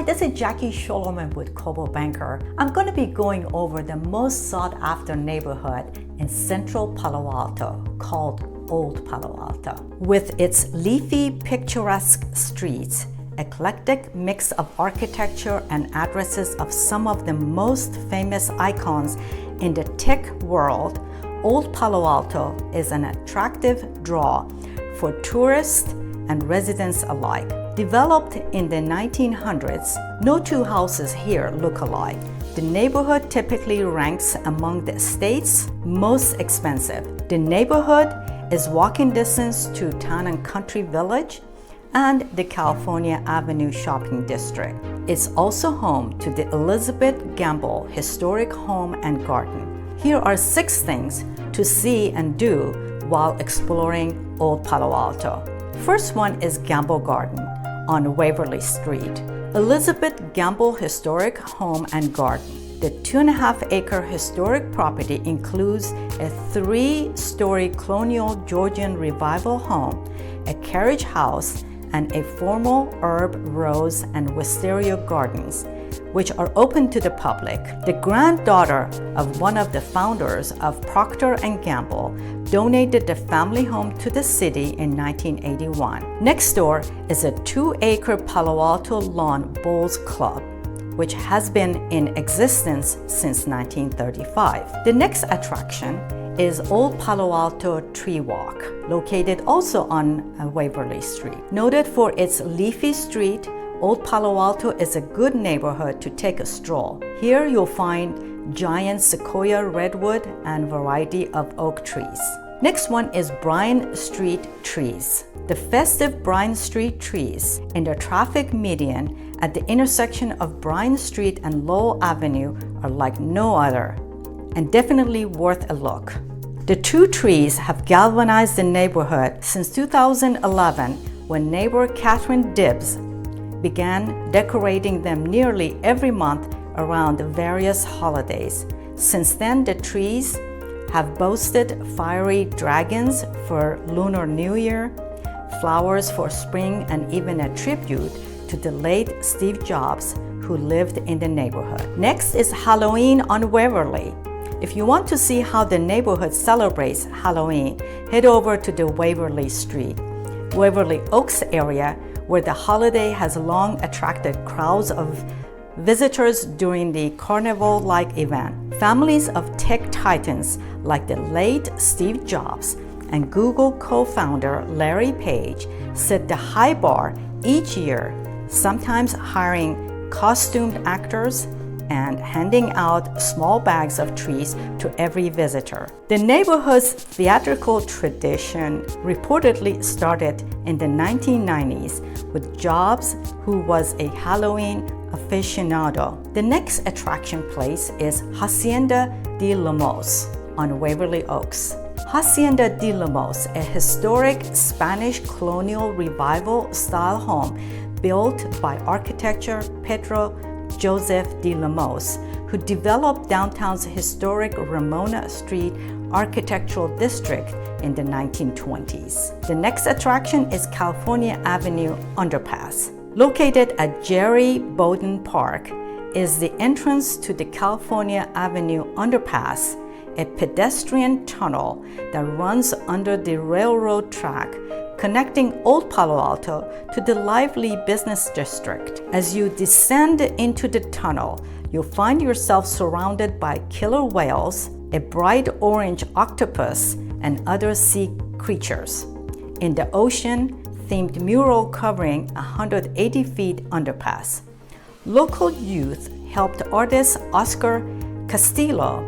this is Jackie Schoelerman with Coldwell Banker. I'm going to be going over the most sought after neighborhood in central Palo Alto called Old Palo Alto. With its leafy, picturesque streets, eclectic mix of architecture and addresses of some of the most famous icons in the tech world, Old Palo Alto is an attractive draw for tourists and residents alike. Developed in the 1900s, no two houses here look alike. The neighborhood typically ranks among the state's most expensive. The neighborhood is walking distance to Town and Country Village and the California Avenue Shopping District. It's also home to the Elizabeth Gamble Historic Home and Garden. Here are 6 things to see and do while exploring Old Palo Alto. First one is Gamble Garden on Waverly Street. Elizabeth Gamble Historic Home and Garden. The 2.5-acre historic property includes a 3-story colonial Georgian revival home, a carriage house, and a formal herb, rose, and wisteria gardens, which are open to the public. The granddaughter of one of the founders of Procter & Gamble donated the family home to the city in 1981. Next door is a 2-acre Palo Alto Lawn Bowls Club, which has been in existence since 1935. The next attraction is Old Palo Alto Tree Walk, located also on Waverly Street. Noted for its leafy street, Old Palo Alto is a good neighborhood to take a stroll. Here you'll find giant sequoia redwood and variety of oak trees. Next one is Bryan Street Trees. The festive Bryan Street trees in the traffic median at the intersection of Bryan Street and Lowell Avenue are like no other, and definitely worth a look. The 2 trees have galvanized the neighborhood since 2011, when neighbor Catherine Dibbs began decorating them nearly every month around various holidays. Since then, the trees have boasted fiery dragons for Lunar New Year, flowers for spring, and even a tribute to the late Steve Jobs, who lived in the neighborhood. Next is Halloween on Waverly. If you want to see how the neighborhood celebrates Halloween, head over to the Waverly Street, Waverly Oaks area, where the holiday has long attracted crowds of visitors during the carnival-like event. Families of tech titans like the late Steve Jobs and Google co-founder Larry Page set the high bar each year, sometimes hiring costumed actors and handing out small bags of trees to every visitor. The neighborhood's theatrical tradition reportedly started in the 1990s with Jobs, who was a Halloween aficionado. The next attraction place is Hacienda de Lemos on Waverly Oaks. Hacienda de Lemos, a historic Spanish colonial revival style home built by architect Pedro Joseph de Lemos, who developed downtown's historic Ramona Street architectural district in the 1920s. The next attraction is California Avenue Underpass. Located at Jerry Bowden Park is the entrance to the California Avenue Underpass, a pedestrian tunnel that runs under the railroad track connecting Old Palo Alto to the lively business district. As you descend into the tunnel, you'll find yourself surrounded by killer whales, a bright orange octopus, and other sea creatures. In the ocean-themed mural covering 180 feet underpass. Local youth helped artist Oscar Castillo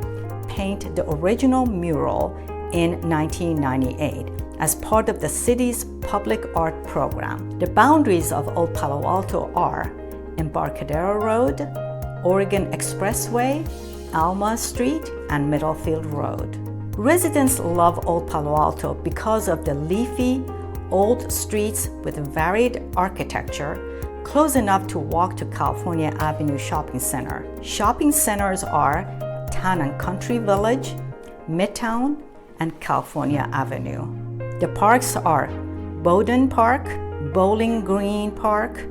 paint the original mural in 1998 as part of the city's public art program. The boundaries of Old Palo Alto are Embarcadero Road, Oregon Expressway, Alma Street, and Middlefield Road. Residents love Old Palo Alto because of the leafy, old streets with varied architecture, close enough to walk to California Avenue Shopping Center. Shopping centers are Town and Country Village, Midtown, and California Avenue. The parks are Bowden Park, Bowling Green Park,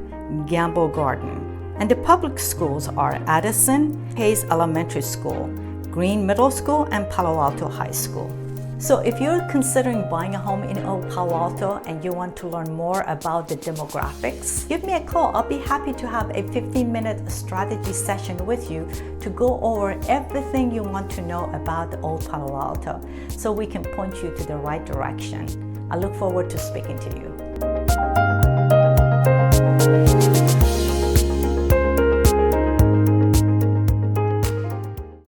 Gamble Garden. And the public schools are Addison, Hayes Elementary School, Green Middle School, and Palo Alto High School. So if you're considering buying a home in Old Palo Alto and you want to learn more about the demographics, give me a call. I'll be happy to have a 15-minute strategy session with you to go over everything you want to know about Old Palo Alto so we can point you to the right direction. I look forward to speaking to you.